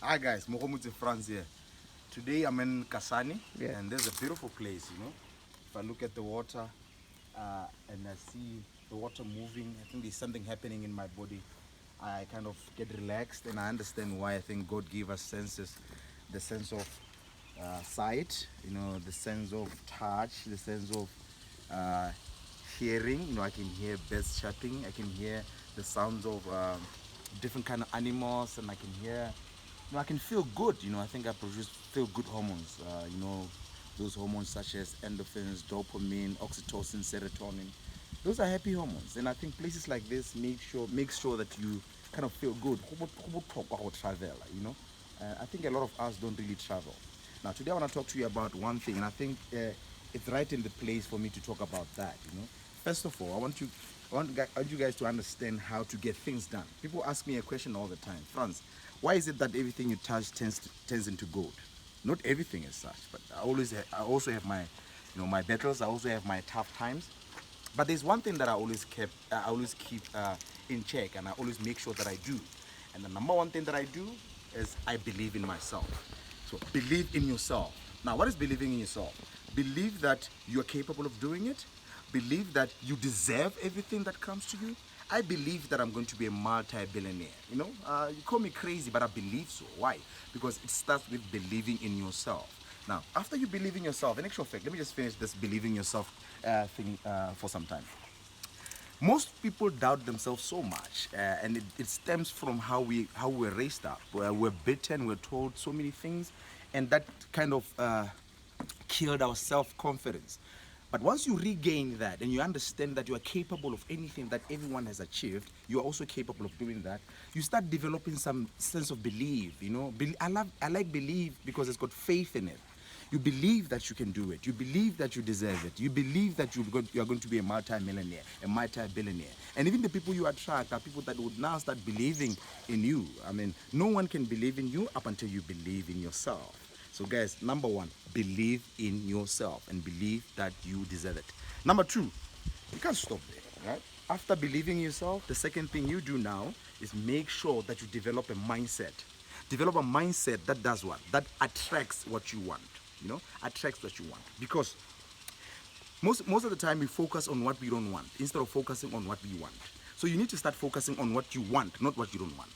Hi guys, Mohamud France here. Today I'm in Kasane Yeah. and there's a beautiful place, you know. If I look at the water and I see the water moving, I think there's something happening in my body. I kind of get relaxed and I understand why I think God gave us senses. The sense of sight, you know, the sense of touch, the sense of uh, hearing. You know, I can hear birds chirping, I can hear the sounds of different kind of animals, and I can hear, you know, I can feel good. You know, I think I produce feel good hormones. You know, those hormones such as endorphins, dopamine, oxytocin, serotonin. Those are happy hormones, and I think places like this make sure that you kind of feel good. Travel, you know. I think a lot of us don't really travel. Now, today I want to talk to you about one thing, and I think it's right in the place for me to talk about that. You know, first of all, I want you guys to understand how to get things done. People ask me a question all the time, Franz, why is it that everything you touch turns into gold? Not everything is such, but I also have my, you know, my battles. I also have my tough times. But there's one thing that I always keep in check, and I always make sure that I do. And the number one thing that I do is I believe in myself. So believe in yourself. Now, what is believing in yourself? Believe that you are capable of doing it. Believe that you deserve everything that comes to you. I believe that I'm going to be a multi-billionaire. You know, you call me crazy, but I believe so. Why? Because it starts with believing in yourself. Now, after you believe in yourself, in actual fact, let me just finish this believing yourself thing for some time. Most people doubt themselves so much, and it stems from how we're raised up. We're bitten, we're told so many things, and that kind of killed our self-confidence. But once you regain that and you understand that you are capable of anything that everyone has achieved, you are also capable of doing that. You start developing some sense of belief. You know, I like belief because it's got faith in it. You believe that you can do it. You believe that you deserve it. You believe that you are going to be a multi-millionaire, a multi-billionaire. And even the people you attract are people that would now start believing in you. I mean, no one can believe in you up until you believe in yourself. So, guys, number one, believe in yourself and believe that you deserve it. Number two, you can't stop there, right? After believing in yourself, the second thing you do now is make sure that you develop a mindset. Develop a mindset that does what? That attracts what you want. You know, attracts what you want. Because most of the time we focus on what we don't want instead of focusing on what we want. So you need to start focusing on what you want, not what you don't want.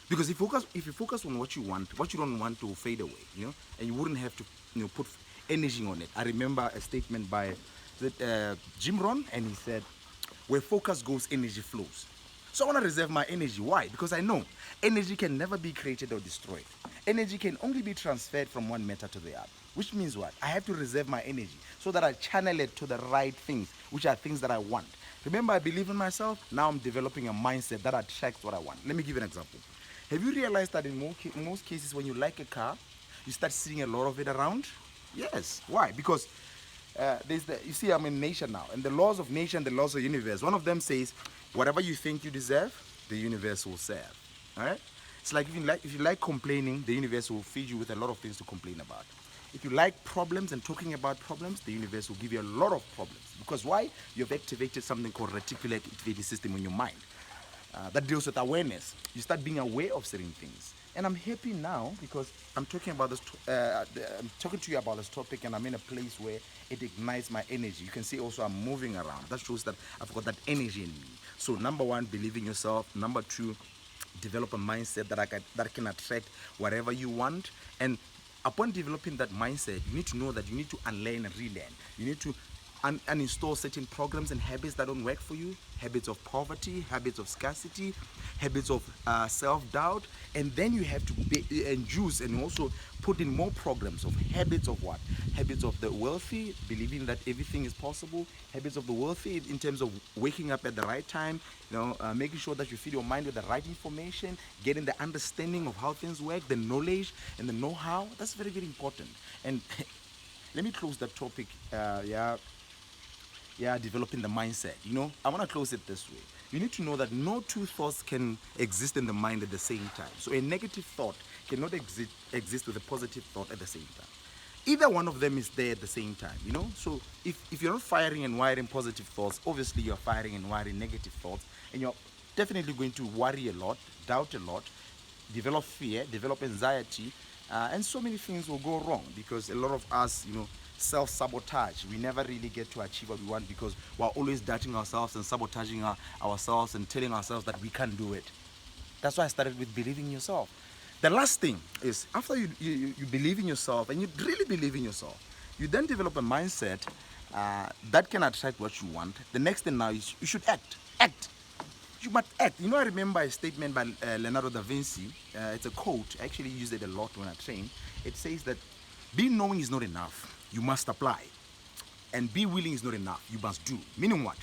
Because if you focus on what you don't want will fade away, you know, and you wouldn't have to, you know, put energy on it. I remember a statement by Jim Rohn, and he said, "Where focus goes, energy flows." So I want to reserve my energy. Why? Because I know energy can never be created or destroyed. Energy can only be transferred from one matter to the other. Which means what? I have to reserve my energy so that I channel it to the right things, which are things that I want. Remember, I believe in myself. Now I'm developing a mindset that attracts what I want. Let me give you an example. Have you realized that in most cases, when you like a car, you start seeing a lot of it around? Yes. Why? Because you see, I'm in nature now, and the laws of nature and the laws of the universe. One of them says, whatever you think you deserve, the universe will serve. All right. It's like if you like complaining, the universe will feed you with a lot of things to complain about. If you like problems and talking about problems, the universe will give you a lot of problems. Because why? You've activated something called reticular activating system in your mind that deals with awareness. You start being aware of certain things. And I'm happy now because I'm talking about this. I'm talking to you about this topic, and I'm in a place where it ignites my energy. You can see also I'm moving around. That shows that I've got that energy in me. So number one, believe in yourself. Number two, develop a mindset that can attract whatever you want. And upon developing that mindset, you need to know that you need to unlearn and relearn. You need to uninstall certain programs and habits that don't work for you, habits of poverty, habits of scarcity, habits of self-doubt, and then you have to use and also put in more programs of habits of what? Habits of the wealthy, believing that everything is possible, habits of the wealthy in terms of waking up at the right time, you know, making sure that you feed your mind with the right information, getting the understanding of how things work, the knowledge and the know-how. That's very, very important. And let me close that topic. Developing the mindset. You know, I want to close it this way. You need to know that no two thoughts can exist in the mind at the same time. So a negative thought cannot exist with a positive thought at the same time. Either one of them is there at the same time, you know. So if you're not firing and wiring positive thoughts, obviously you're firing and wiring negative thoughts, and you're definitely going to worry a lot, doubt a lot, develop fear, develop anxiety, and so many things will go wrong because a lot of us, self-sabotage. We never really get to achieve what we want because we're always doubting ourselves and sabotaging ourselves and telling ourselves that we can't do it. That's why I started with believing in yourself. The last thing is after you believe in yourself and you really believe in yourself, you then develop a mindset that can attract what you want. The next thing now is you should act. Act. You must act. I remember a statement by Leonardo da Vinci. It's a quote. I actually use it a lot when I train. It says that being knowing is not enough. You must apply. And be willing is not enough. You must do. Meaning what?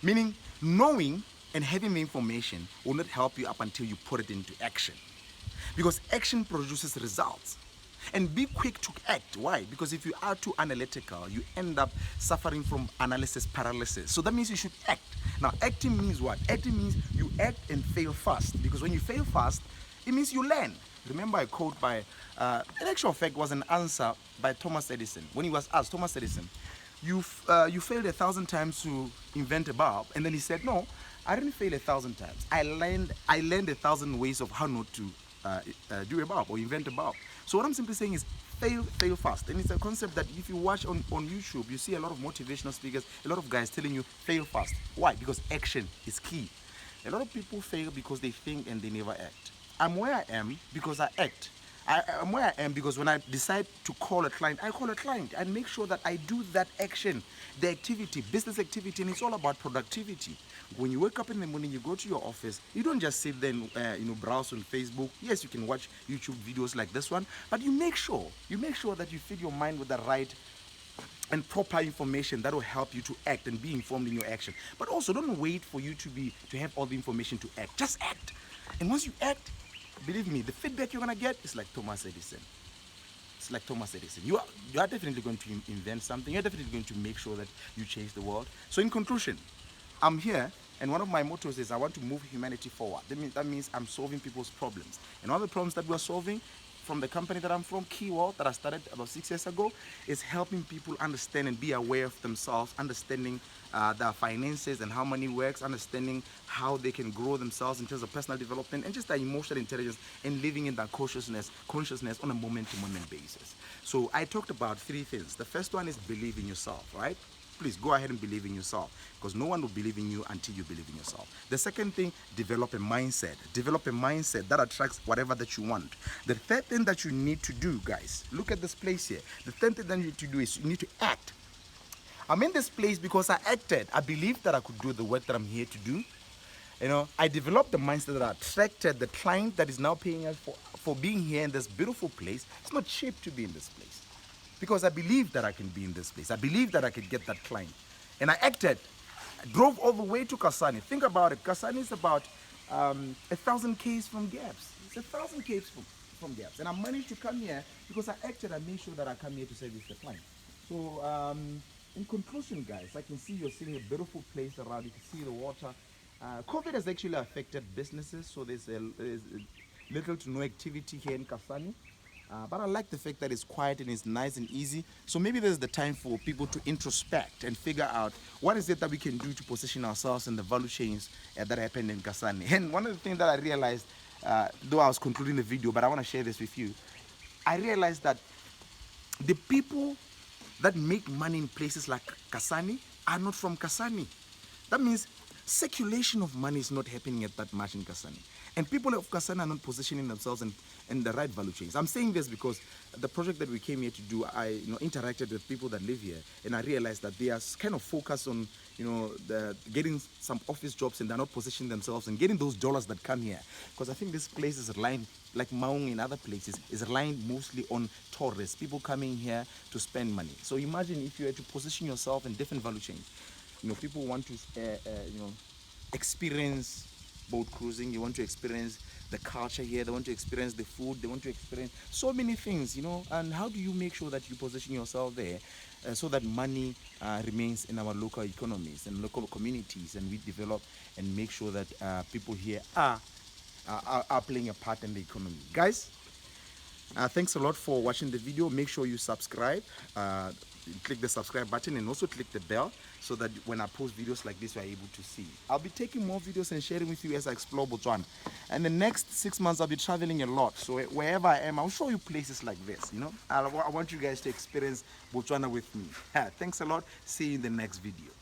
Meaning knowing and having the information will not help you up until you put it into action. Because action produces results. And be quick to act. Why? Because if you are too analytical, you end up suffering from analysis paralysis. So that means you should act. Now, acting means what? Acting means you act and fail fast. Because when you fail fast, it means you learn. Remember a quote by, in actual fact, was an answer by Thomas Edison. When he was asked, Thomas Edison, you failed 1,000 times to invent a bulb. And then he said, no, I didn't fail 1,000 times. I learned 1,000 ways of how not to do a bulb or invent a bulb. So what I'm simply saying is fail fast. And it's a concept that if you watch on YouTube, you see a lot of motivational speakers, a lot of guys telling you fail fast. Why? Because action is key. A lot of people fail because they think and they never act. I'm where I am because I act. I'm where I am because when I decide to call a client, I call a client and make sure that I do that action, the activity, business activity, and it's all about productivity. When you wake up in the morning, you go to your office, you don't just sit there and browse on Facebook. Yes, you can watch YouTube videos like this one, but you make sure that you feed your mind with the right and proper information that will help you to act and be informed in your action. But also don't wait for you to have all the information to act. Just act. And once you act, believe me, the feedback you're gonna get is like Thomas Edison. It's like Thomas Edison. You are definitely going to invent something. You're definitely going to make sure that you change the world. So in conclusion, I'm here, and one of my mottos is I want to move humanity forward. That means I'm solving people's problems. And one of the problems that we're solving from the company that I'm from, Keyword, that I started about 6 years ago, is helping people understand and be aware of themselves, understanding their finances and how money works, understanding how they can grow themselves in terms of personal development and just their emotional intelligence and living in that consciousness on a moment-to-moment basis. So I talked about 3 things. The first one is believe in yourself, right? Please go ahead and believe in yourself because no one will believe in you until you believe in yourself. The second thing, develop a mindset. Develop a mindset that attracts whatever that you want. The third thing that you need to do, guys, look at this place here. The third thing that you need to do is you need to act. I'm in this place because I acted. I believed that I could do the work that I'm here to do. I developed the mindset that I attracted the client that is now paying us for being here in this beautiful place. It's not cheap to be in this place. Because I believe that I can be in this place. I believe that I could get that client. And I acted. I drove all the way to KASANE. Think about it. KASANE is about 1,000 Ks from gaps. It's 1,000 Ks from gaps. And I managed to come here because I acted. I made sure that I come here to service the client. So in conclusion, guys, I can see you're seeing a beautiful place around. You can see the water. COVID has actually affected businesses. So there's little to no activity here in KASANE. But I like the fact that it's quiet and it's nice and easy. So maybe there's the time for people to introspect and figure out what is it that we can do to position ourselves in the value chains that happen in KASANE. And one of the things that I realized, though I was concluding the video, but I want to share this with you. I realized that the people that make money in places like KASANE are not from KASANE. That means circulation of money is not happening at that much in KASANE. And people of KASANE are not positioning themselves in the right value chains. I'm saying this because the project that we came here to do, I interacted with people that live here, and I realized that they are kind of focused on getting some office jobs, and they're not positioning themselves and getting those dollars that come here. Because I think this place is relying, like Maung in other places, is relying mostly on tourists, people coming here to spend money. So imagine if you had to position yourself in different value chains. People want to experience boat cruising, you want to experience the culture here, they want to experience the food, they want to experience so many things, and how do you make sure that you position yourself there so that money remains in our local economies and local communities, and we develop and make sure that people here are playing a part in the economy. Guys, thanks a lot for watching the video. Make sure you subscribe, click the subscribe button, and also click the bell so that when I post videos like this, you're able to see. I'll be taking more videos and sharing with you as I explore Botswana. And the next 6 months, I'll be traveling a lot. So wherever I am, I'll show you places like this, you know. I want you guys to experience Botswana with me. Thanks a lot. See you in the next video.